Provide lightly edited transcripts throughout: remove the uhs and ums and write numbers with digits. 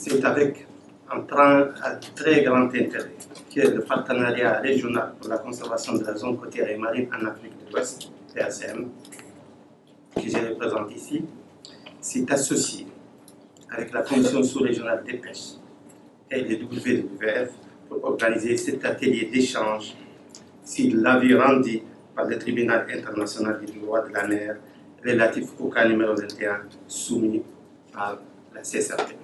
C'est avec un très grand intérêt que le partenariat régional pour la conservation de la zone côtière et marine en Afrique de l'Ouest, PACM, que je représente ici, s'est associé avec la Commission sous-régionale des pêches et le WWF pour organiser cet atelier d'échange sur l'avis rendu par le Tribunal international des droits de la mer relatif au cas numéro 21 soumis par la CSRD.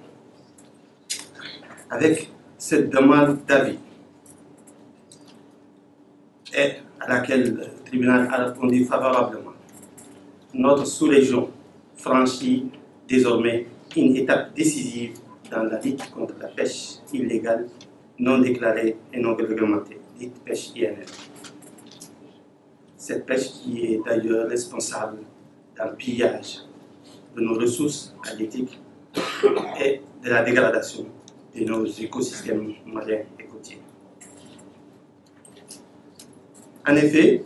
Avec cette demande d'avis et à laquelle le tribunal a répondu favorablement, notre sous-région franchit désormais une étape décisive dans la lutte contre la pêche illégale, non déclarée et non réglementée, dite pêche INN. Cette pêche qui est d'ailleurs responsable d'un pillage de nos ressources halieutiques et de la dégradation de nos écosystèmes marins et côtiers. En effet,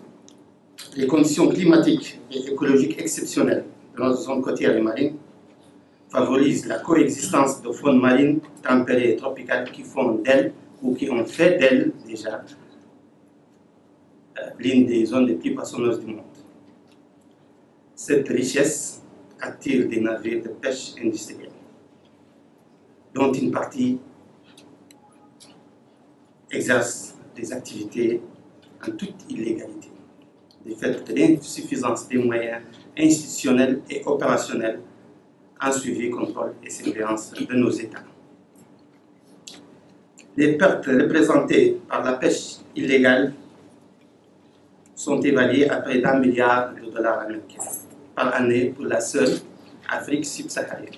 les conditions climatiques et écologiques exceptionnelles de notre zone côtière et marine favorisent la coexistence de faunes marines tempérées et tropicales qui font d'elles, ou qui ont fait d'elles déjà, l'une des zones les plus poissonneuses du monde. Cette richesse attire des navires de pêche industrielle, dont une partie exerce des activités en toute illégalité, du fait de l'insuffisance des moyens institutionnels et opérationnels en suivi, contrôle et surveillance de nos États. Les pertes représentées par la pêche illégale sont évaluées à près d'1 milliard de dollars américains par année pour la seule Afrique subsaharienne.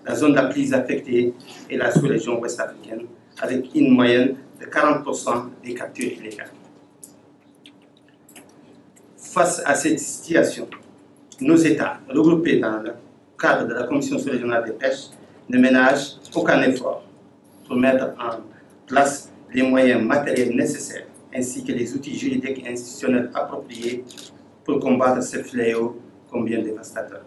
La zone la plus affectée est la sous-région ouest-africaine, avec une moyenne de 40% des captures illégales. Face à cette situation, nos États, regroupés dans le cadre de la Commission sous-régionale des pêches, ne ménagent aucun effort pour mettre en place les moyens matériels nécessaires, ainsi que les outils juridiques et institutionnels appropriés pour combattre ce fléau combien dévastateur.